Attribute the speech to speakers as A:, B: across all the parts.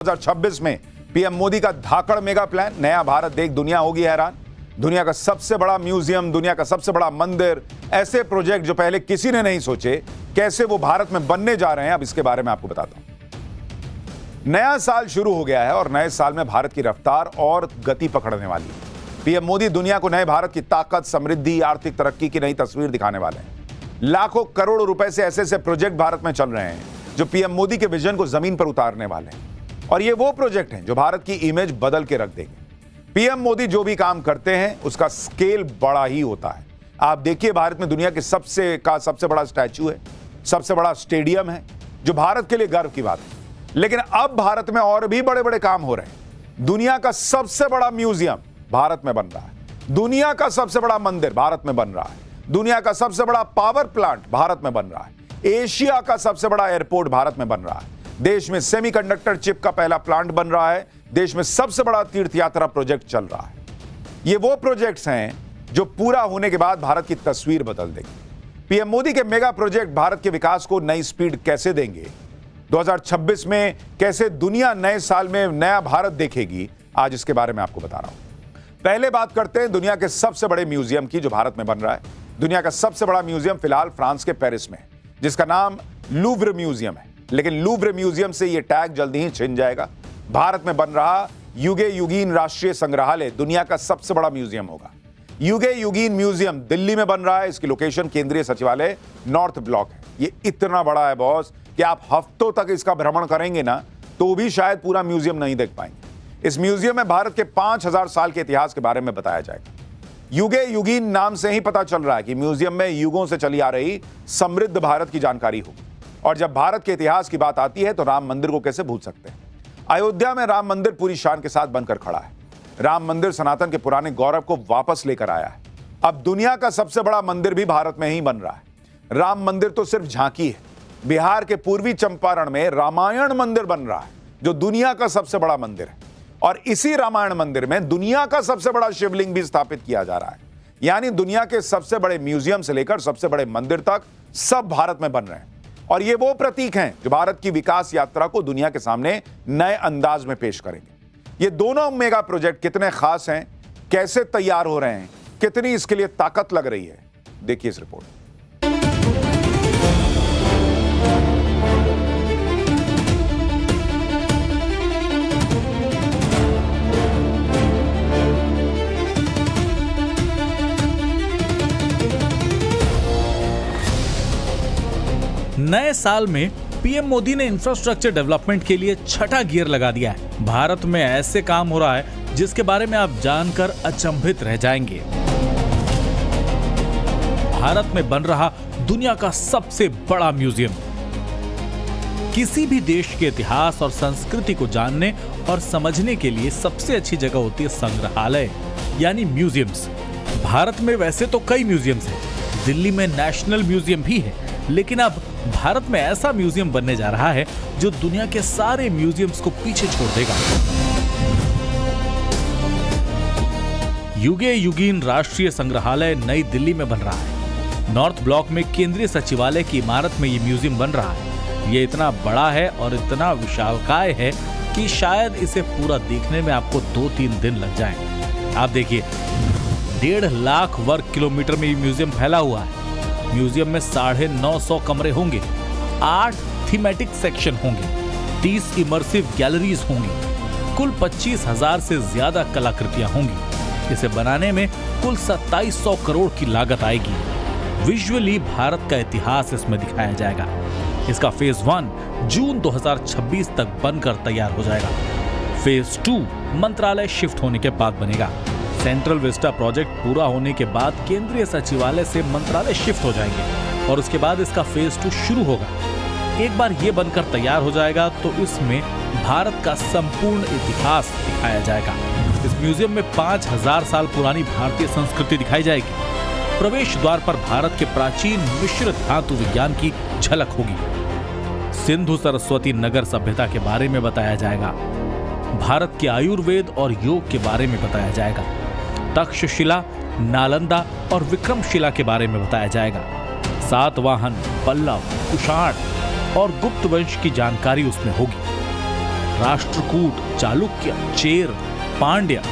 A: 2026 में पीएम मोदी का धाकड़ mega plan, नया भारत देख दुनिया होगी हैरान। दुनिया का सबसे बड़ा म्यूजियम, दुनिया का सबसे बड़ा मंदिर, ऐसे प्रोजेक्ट जो पहले किसी ने नहीं सोचे, कैसे वो भारत में बनने जा रहे हैं, अब इसके बारे में आपको बताता हूं। नया साल शुरू हो गया है और नए साल में भारत की रफ्तार और गति पकड़ने वाली है। पीएम मोदी दुनिया को नए भारत की ताकत, समृद्धि, आर्थिक तरक्की की नई तस्वीर दिखाने वाले हैं। लाखों करोड़ रुपए से ऐसे ऐसे प्रोजेक्ट भारत में चल रहे हैं जो पीएम मोदी के विजन को जमीन पर उतारने वाले हैं। और ये वो प्रोजेक्ट हैं जो भारत की इमेज बदल के रख देंगे। पीएम मोदी जो भी काम करते हैं उसका स्केल बड़ा ही होता है। आप देखिए, भारत में दुनिया के सबसे बड़ा स्टैच्यू है, सबसे बड़ा स्टेडियम है, जो भारत के लिए गर्व की बात है। लेकिन अब भारत में और भी बड़े बड़े काम हो रहे हैं। दुनिया का सबसे बड़ा म्यूजियम भारत में बन रहा है, दुनिया का सबसे बड़ा मंदिर भारत में बन रहा है, दुनिया का सबसे बड़ा पावर प्लांट भारत में बन रहा है, एशिया का सबसे बड़ा एयरपोर्ट भारत में बन रहा है, देश में सेमीकंडक्टर चिप का पहला प्लांट बन रहा है, देश में सबसे बड़ा तीर्थ यात्रा प्रोजेक्ट चल रहा है। ये वो प्रोजेक्ट्स हैं जो पूरा होने के बाद भारत की तस्वीर बदल देंगे। पीएम मोदी के मेगा प्रोजेक्ट भारत के विकास को नई स्पीड कैसे देंगे, 2026 में कैसे दुनिया नए साल में नया भारत देखेगी, आज इसके बारे में आपको बता रहा हूं। पहले बात करते हैं दुनिया के सबसे बड़े म्यूजियम की जो भारत में बन रहा है। दुनिया का सबसे बड़ा म्यूजियम फिलहाल फ्रांस के पेरिस में है, जिसका नाम लूव्र म्यूजियम है। लेकिन लूव्र म्यूजियम से यह टैग जल्दी ही छिन जाएगा। भारत में बन रहा युगे युगीन राष्ट्रीय संग्रहालय दुनिया का सबसे बड़ा म्यूजियम होगा। युगे युगीन म्यूजियम दिल्ली में बन रहा है। इसकी लोकेशन केंद्रीय सचिवालय नॉर्थ ब्लॉक है। ये इतना बड़ा है बॉस कि आप हफ्तों तक इसका भ्रमण करेंगे ना तो भी शायद पूरा म्यूजियम नहीं देख पाएंगे। इस म्यूजियम में भारत के 5000 साल के इतिहास के बारे में बताया जाएगा। युगे युगीन नाम से ही पता चल रहा है कि म्यूजियम में युगों से चली आ रही समृद्ध भारत की जानकारी होगी। और जब भारत के इतिहास की बात आती है तो राम मंदिर को कैसे भूल सकते हैं। अयोध्या में राम मंदिर पूरी शान के साथ बनकर खड़ा है। राम मंदिर सनातन के पुराने गौरव को वापस लेकर आया है। अब दुनिया का सबसे बड़ा मंदिर भी भारत में ही बन रहा है। राम मंदिर तो सिर्फ झांकी है। बिहार के पूर्वी चंपारण में रामायण मंदिर बन रहा है, जो दुनिया का सबसे बड़ा मंदिर है। और इसी रामायण मंदिर में दुनिया का सबसे बड़ा शिवलिंग भी स्थापित किया जा रहा है। यानी दुनिया के सबसे बड़े म्यूजियम से लेकर सबसे बड़े मंदिर तक सब भारत में बन रहे हैं। और ये वो प्रतीक हैं जो भारत की विकास यात्रा को दुनिया के सामने नए अंदाज में पेश करेंगे। ये दोनों मेगा प्रोजेक्ट कितने खास हैं, कैसे तैयार हो रहे हैं, कितनी इसके लिए ताकत लग रही है, देखिए इस रिपोर्ट।
B: नए साल में पीएम मोदी ने इंफ्रास्ट्रक्चर डेवलपमेंट के लिए छठा गियर लगा दिया है। भारत में ऐसे काम हो रहा है जिसके बारे में आप जानकर अचंभित रह जाएंगे। भारत में बन रहा दुनिया का सबसे बड़ा म्यूजियम। किसी भी देश के इतिहास और संस्कृति को जानने और समझने के लिए सबसे अच्छी जगह होती है संग्रहालय यानी म्यूजियम्स। भारत में वैसे तो कई म्यूजियम्स हैं, दिल्ली में नेशनल म्यूजियम भी है, लेकिन अब भारत में ऐसा म्यूजियम बनने जा रहा है जो दुनिया के सारे म्यूजियम्स को पीछे छोड़ देगा। युगे युगीन राष्ट्रीय संग्रहालय नई दिल्ली में बन रहा है। नॉर्थ ब्लॉक में केंद्रीय सचिवालय की इमारत में ये म्यूजियम बन रहा है। ये इतना बड़ा है और इतना विशालकाय है कि शायद इसे पूरा देखने में आपको 2-3 दिन लग जाएं। आप देखिए, 1.5 लाख वर्ग किलोमीटर में ये म्यूजियम फैला हुआ है। म्यूजियम में 950 कमरे होंगे, 8 थीमेटिक सेक्शन होंगे, 30 इमर्सिव गैलरीज होंगी, कुल 25,000 से ज्यादा कलाकृतियां होंगी। इसे बनाने में कुल 2700 करोड़ की लागत आएगी। विजुअली भारत का इतिहास इसमें दिखाया जाएगा। इसका फेज 1 जून 2026 तक बनकर तैयार हो जाएगा। फेज 2 मंत्रालय शिफ्ट होने के बाद बनेगा। सेंट्रल विस्टा प्रोजेक्ट पूरा होने के बाद केंद्रीय सचिवालय से मंत्रालय शिफ्ट हो जाएंगे और उसके बाद इसका फेज 2 शुरू होगा। एक बार ये बनकर तैयार हो जाएगा तो इसमें भारत का संपूर्ण इतिहास दिखाया जाएगा। इस म्यूजियम में 5000 साल पुरानी भारतीय संस्कृति दिखाई जाएगी। प्रवेश द्वार पर भारत के प्राचीन मिश्र धातु विज्ञान की झलक होगी। सिंधु सरस्वती नगर सभ्यता के बारे में बताया जाएगा। भारत के आयुर्वेद और योग के बारे में बताया जाएगा। तक्षशिला, नालंदा और विक्रमशिला के बारे में बताया जाएगा। सातवाहन, पल्लव, कुषाण और गुप्त वंश की जानकारी उसमें होगी। राष्ट्रकूट, चालुक्य, चेर, पांड्या,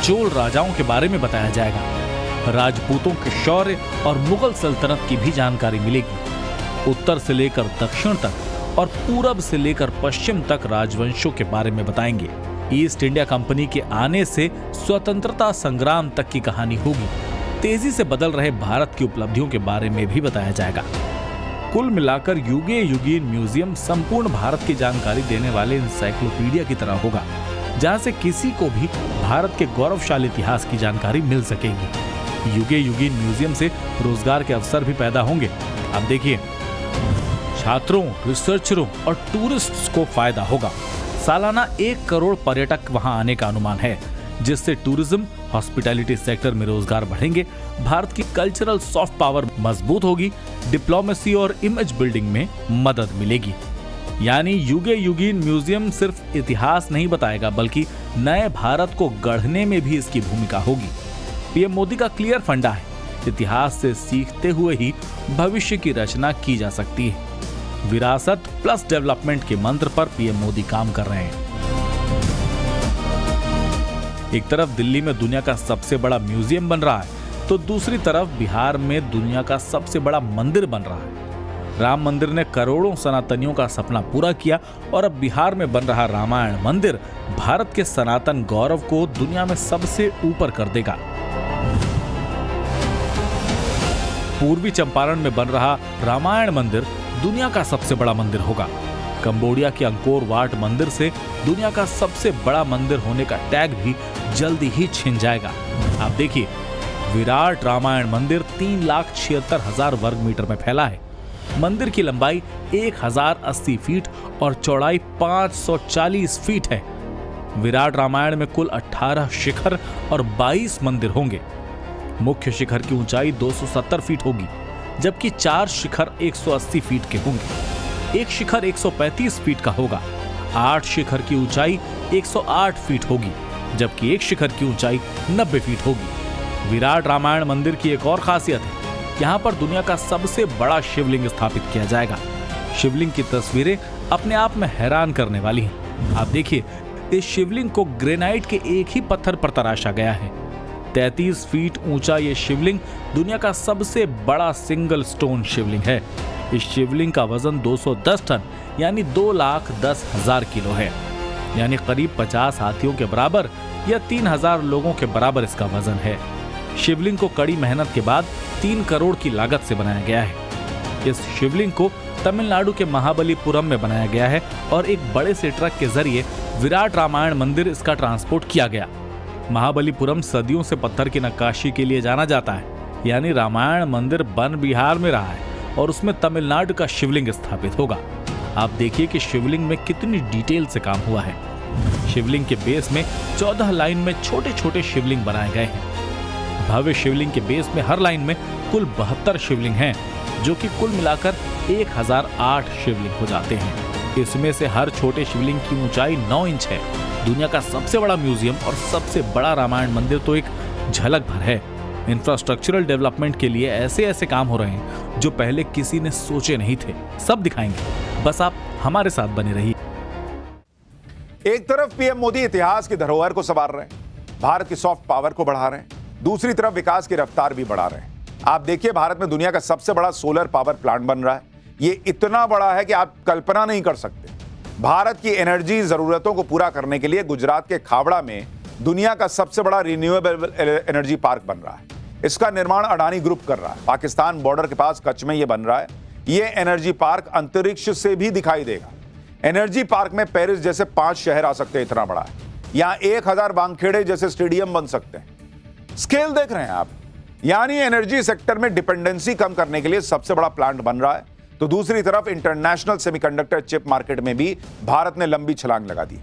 B: चोल राजाओं के बारे में बताया जाएगा। राजपूतों के शौर्य और मुगल सल्तनत की भी जानकारी मिलेगी। उत्तर से लेकर दक्षिण तक और पूरब से लेकर पश्चिम तक राजवंशों के बारे में बताएंगे। ईस्ट इंडिया कंपनी के आने से स्वतंत्रता संग्राम तक की कहानी होगी। तेजी से बदल रहे भारत की उपलब्धियों के बारे में भी बताया जाएगा। कुल मिलाकर युगे युगीन म्यूजियम संपूर्ण भारत की जानकारी देने वाले इंसाइक्लोपीडिया की तरह होगा, जहां से किसी को भी भारत के गौरवशाली इतिहास की जानकारी मिल सकेगी। युगे युगीन म्यूजियम से रोजगार के अवसर भी पैदा होंगे। अब देखिए, छात्रों, रिसर्चरों और टूरिस्ट्स को फायदा होगा। सालाना 1 करोड़ पर्यटक वहां आने का अनुमान है, जिससे टूरिज्म, हॉस्पिटैलिटी सेक्टर में रोजगार बढ़ेंगे। भारत की कल्चरल सॉफ्ट पावर मजबूत होगी। डिप्लोमेसी और इमेज बिल्डिंग में मदद मिलेगी। यानी युगे युगीन म्यूजियम सिर्फ इतिहास नहीं बताएगा, बल्कि नए भारत को गढ़ने में भी इसकी भूमिका होगी। पीएम मोदी का क्लियर फंडा है, इतिहास से सीखते हुए ही भविष्य की रचना की जा सकती है। विरासत प्लस डेवलपमेंट के मंत्र पर पीएम मोदी काम कर रहे हैं। एक तरफ दिल्ली में दुनिया का सबसे बड़ा म्यूजियम बन रहा है, तो दूसरी तरफ बिहार में दुनिया का सबसे बड़ा मंदिर बन रहा है। राम मंदिर ने करोड़ों सनातनियों का सपना पूरा किया और अब बिहार में बन रहा रामायण मंदिर भारत के सनातन गौरव को दुनिया में सबसे ऊपर कर देगा। पूर्वी चंपारण में बन रहा रामायण मंदिर दुनिया का सबसे बड़ा मंदिर होगा। कंबोडिया के अंकोर वाट मंदिर से दुनिया का सबसे बड़ा मंदिर होने का टैग भी जल्दी ही छिन जाएगा। आप देखिए, विराट रामायण मंदिर 3,76,000 वर्ग मीटर में फैला है। मंदिर की लंबाई 1,080 फीट और चौड़ाई 540 फीट है। विराट रामायण में कुल 18 शिखर और 22 मंदिर होंगे। मुख्य शिखर की ऊंचाई 270 फीट होगी, जबकि 4 शिखर 180 फीट के होंगे। एक शिखर 135 फीट का होगा। 8 शिखर की ऊंचाई 108 फीट होगी, जबकि एक शिखर की ऊंचाई 90 फीट होगी। विराट रामायण मंदिर की एक और खासियत है, यहाँ पर दुनिया का सबसे बड़ा शिवलिंग स्थापित किया जाएगा। शिवलिंग की तस्वीरें अपने आप में हैरान करने वाली हैं। आप देखिए, इस शिवलिंग को ग्रेनाइट के एक ही पत्थर पर तराशा गया है। 33 फीट ऊंचा ये शिवलिंग दुनिया का सबसे बड़ा सिंगल स्टोन शिवलिंग है। इस शिवलिंग का वजन 210 टन यानी 2,10,000 किलो है, यानी करीब 50 हाथियों के बराबर या 3,000 लोगों के बराबर इसका वजन है। शिवलिंग को कड़ी मेहनत के बाद 3 करोड़ की लागत से बनाया गया है। इस शिवलिंग को तमिलनाडु के महाबलीपुरम में बनाया गया है और एक बड़े से ट्रक के जरिए विराट रामायण मंदिर इसका ट्रांसपोर्ट किया गया। महाबलीपुरम सदियों से पत्थर की नक्काशी के लिए जाना जाता है, यानी रामायण मंदिर बन बिहार में रहा है और उसमें तमिलनाडु का शिवलिंग स्थापित होगा। आप देखिए कि शिवलिंग में कितनी डिटेल से काम हुआ है। शिवलिंग के बेस में 14 लाइन में छोटे छोटे शिवलिंग बनाए गए हैं। भव्य शिवलिंग के बेस में हर लाइन में कुल 72 शिवलिंग हैं, जो कि कुल मिलाकर 1008 शिवलिंग हो जाते हैं। इसमें से हर छोटे शिवलिंग की ऊंचाई 9 इंच है। दुनिया का सबसे बड़ा म्यूजियम और सबसे बड़ा रामायण मंदिर तो एक झलक भर है। इंफ्रास्ट्रक्चरल डेवलपमेंट के लिए ऐसे ऐसे काम हो रहे हैं जो पहले किसी ने सोचे नहीं थे। सब दिखाएंगे, बस आप हमारे साथ बने रहिए।
A: एक तरफ पीएम मोदी इतिहास की धरोहर को संवार रहे हैं, भारत की सॉफ्ट पावर को बढ़ा रहे हैं, दूसरी तरफ विकास की रफ्तार भी बढ़ा रहे हैं। आप देखिए, भारत में दुनिया का सबसे बड़ा सोलर पावर प्लांट बन रहा है। ये इतना बड़ा है कि आप कल्पना नहीं कर सकते। भारत की एनर्जी जरूरतों को पूरा करने के लिए गुजरात के खावड़ा में दुनिया का सबसे बड़ा रिन्यूएबल एनर्जी पार्क बन रहा है। इसका निर्माण अडानी ग्रुप कर रहा है। पाकिस्तान बॉर्डर के पास कच्छ में यह बन रहा है। यह एनर्जी पार्क अंतरिक्ष से भी दिखाई देगा। एनर्जी पार्क में पेरिस जैसे 5 शहर आ सकते हैं, इतना बड़ा है। यहां 1000 वानखेड़े जैसे स्टेडियम बन सकते हैं। स्केल देख रहे हैं आप, यानी एनर्जी सेक्टर में डिपेंडेंसी कम करने के लिए सबसे बड़ा प्लांट बन रहा है। तो दूसरी तरफ इंटरनेशनल सेमीकंडक्टर चिप मार्केट में भी भारत ने लंबी छलांग लगा दी।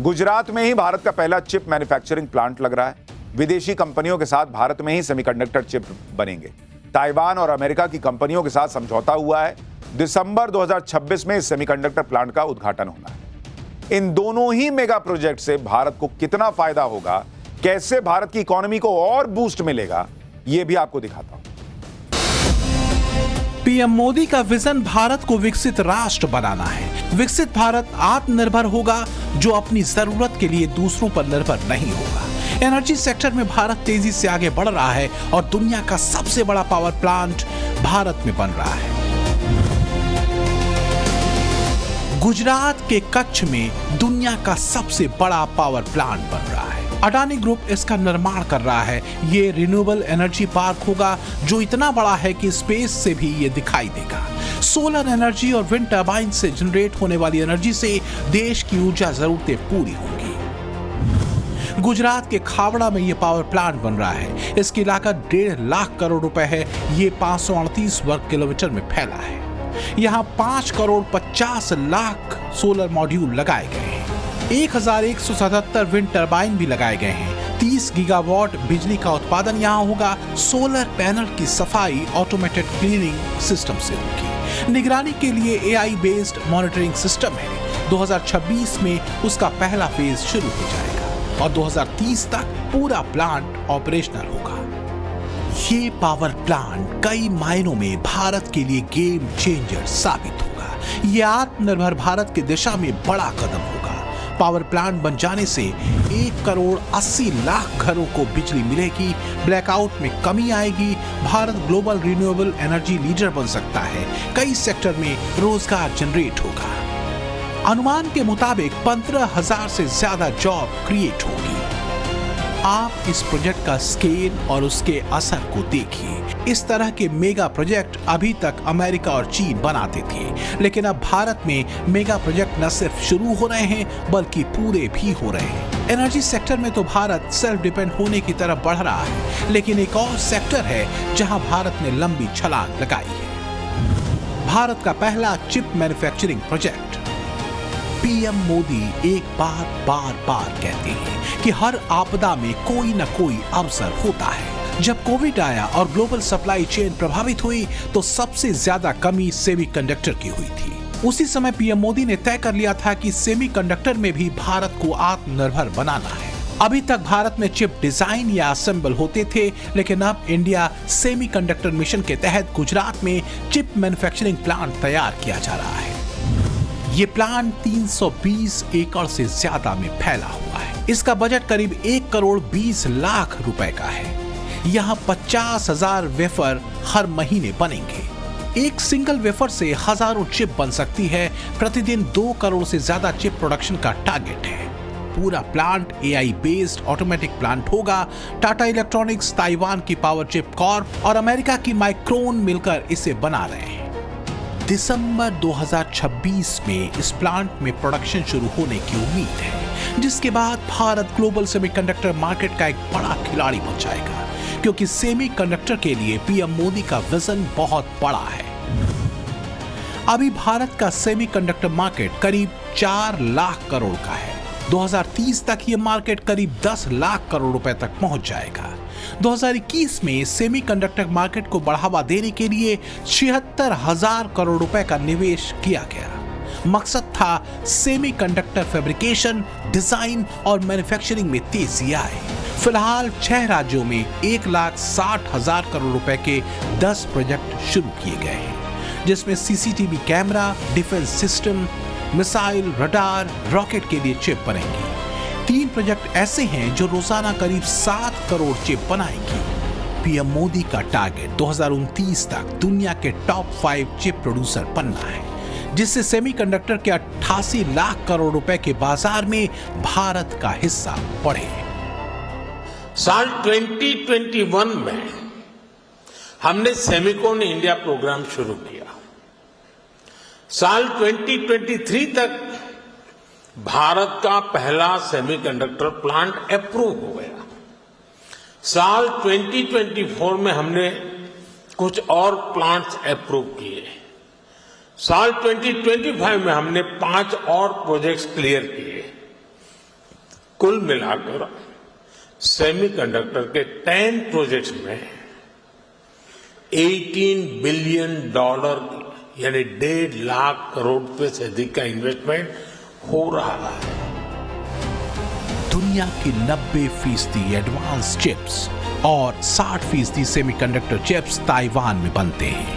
A: गुजरात में ही भारत का पहला चिप मैन्युफैक्चरिंग प्लांट लग रहा है। विदेशी कंपनियों के साथ भारत में ही सेमीकंडक्टर चिप बनेंगे। ताइवान और अमेरिका की कंपनियों के साथ समझौता हुआ है। दिसंबर 2026 में इस सेमीकंडक्टर प्लांट का उद्घाटन होना है। इन दोनों ही मेगा प्रोजेक्ट से भारत को कितना फायदा होगा, कैसे भारत की इकोनॉमी को और बूस्ट मिलेगा, यह भी आपको दिखाता हूं।
C: पीएम मोदी का विजन भारत को विकसित राष्ट्र बनाना है। विकसित भारत आत्मनिर्भर होगा जो अपनी जरूरत के लिए दूसरों पर निर्भर नहीं होगा। एनर्जी सेक्टर में भारत तेजी से आगे बढ़ रहा है और दुनिया का सबसे बड़ा पावर प्लांट भारत में बन रहा है। गुजरात के कच्छ में दुनिया का सबसे बड़ा पावर प्लांट बन रहा है। अडानी ग्रुप इसका निर्माण कर रहा है। ये रिन्यूएबल एनर्जी पार्क होगा जो इतना बड़ा है कि स्पेस से भी ये दिखाई देगा। सोलर एनर्जी और विंड टर्बाइन से जनरेट होने वाली एनर्जी से देश की ऊर्जा जरूरतें पूरी होंगी। गुजरात के खावड़ा में ये पावर प्लांट बन रहा है। इसकी लागत 1.5 लाख करोड़ रुपए है। ये 538 वर्ग किलोमीटर में फैला है। यहाँ 5 करोड़ 50 लाख सोलर मॉड्यूल लगाए गए हैं। 1177 विंड टर्बाइन भी लगाए गए हैं। 30 गीगावाट बिजली का उत्पादन यहाँ होगा। सोलर पैनल की सफाई ऑटोमेटेड क्लीनिंग सिस्टम से होगी। निगरानी के लिए AI बेस्ड मॉनिटरिंग सिस्टम है। 2026 में उसका पहला फेज शुरू हो जाएगा और 2030 तक पूरा प्लांट ऑपरेशनल होगा। ये पावर प्लांट कई मायनों में भारत के लिए गेम चेंजर साबित होगा। ये आत्मनिर्भर भारत की दिशा में बड़ा कदम होगा। पावर प्लांट बन जाने से 1 करोड़ 80 लाख घरों को बिजली मिलेगी। ब्लैकआउट में कमी आएगी। Bharat global renewable energy leader बन सकता है। कई सेक्टर में रोजगार जनरेट होगा। अनुमान के मुताबिक 15,000 से ज्यादा जॉब क्रिएट होगी। आप इस प्रोजेक्ट का स्केल और उसके असर को देखिए। इस तरह के मेगा प्रोजेक्ट अभी तक अमेरिका और चीन बनाते थे, लेकिन अब भारत में मेगा प्रोजेक्ट न सिर्फ शुरू हो रहे हैं बल्कि पूरे भी हो रहे हैं। एनर्जी सेक्टर में तो भारत सेल्फ डिपेंड होने की तरफ बढ़ रहा है, लेकिन एक और सेक्टर है जहां भारत ने लंबी छलांग लगाई है। भारत का पहला chip manufacturing project. PM Modi एक बात बार बार कहते हैं कि हर आपदा में कोई न कोई अवसर होता है। जब कोविड आया और ग्लोबल सप्लाई चेन प्रभावित हुई तो सबसे ज्यादा कमी सेमीकंडक्टर की हुई थी। उसी समय पीएम मोदी ने तय कर लिया था कि सेमीकंडक्टर में भी भारत को आत्मनिर्भर बनाना है। अभी तक भारत में चिप डिजाइन या असेंबल होते थे, लेकिन अब इंडिया सेमीकंडक्टर मिशन के तहत गुजरात में चिप मैन्युफैक्चरिंग प्लांट तैयार किया जा रहा है। ये प्लांट 320 एकड़ से ज्यादा में फैला हुआ है। इसका बजट करीब 1 करोड़ 20 लाख रुपए का है। यहाँ 50,000 वेफर हर महीने बनेंगे। एक सिंगल वेफर से हजारों चिप बन सकती है। प्रतिदिन 2 करोड़ से ज्यादा चिप प्रोडक्शन का टारगेट है। पूरा plant AI based automatic plant होगा। टाटा इलेक्ट्रॉनिक्स, ताइवान की पावर चिप कॉर्प और अमेरिका की माइक्रोन मिलकर इसे बना रहे हैं। दिसंबर 2026 में इस प्लांट में प्रोडक्शन शुरू होने की उम्मीद है, जिसके बाद भारत ग्लोबल सेमीकंडक्टर मार्केट का एक बड़ा खिलाड़ी बन जाएगा, क्योंकि सेमीकंडक्टर के लिए पीएम मोदी का विजन बहुत बड़ा है। अभी भारत का सेमीकंडक्टर मार्केट करीब 4 लाख करोड़ का है। 2030 तक ये मार्केट करीब 10 लाख करोड़ रुपए तक पहुंच जाएगा। 2021 में सेमीकंडक्टर मार्केट को बढ़ावा देने के लिए 76,000 करोड़ रुपए का निवेश किया गया। मकसद था सेमीकंडक्टर फैब्रिकेशन, डिजाइन और मैन्युफैक्चरिंग में तेजी आए। फिलहाल 6 राज्यों में 1,60,000 करोड़ रुपए के 10 प्रोजेक्ट शुरू किए गए हैं, जिसमें CCTV camera, defence system, missile, radar, rocket के लिए चिप बनेंगी। 3 प्रोजेक्ट ऐसे हैं जो रोजाना करीब 7 करोड़ चिप बनाएंगी। पीएम मोदी का टारगेट 2029 तक दुनिया के टॉप 5 चिप प्रोड्यूसर बनना है, जिससे सेमीकंडक्टर के 88 लाख करोड़ रुपए के बाजार में भारत का हिस्सा बढ़े।
D: साल 2021 में हमने सेमिकॉन इंडिया प्रोग्राम शुरू किया। साल 2023 तक भारत का पहला सेमीकंडक्टर प्लांट अप्रूव हो गया। साल 2024 में हमने कुछ और प्लांट्स अप्रूव किए। साल 2025 में हमने 5 और प्रोजेक्ट्स क्लियर किए। कुल मिलाकर सेमीकंडक्टर के 10 प्रोजेक्ट्स में $18 बिलियन यानी 1.5 लाख करोड़ रुपए से अधिक का इन्वेस्टमेंट हो रहा है।
C: दुनिया की 90% एडवांस चिप्स और 60% सेमीकंडक्टर चिप्स ताइवान में बनते हैं।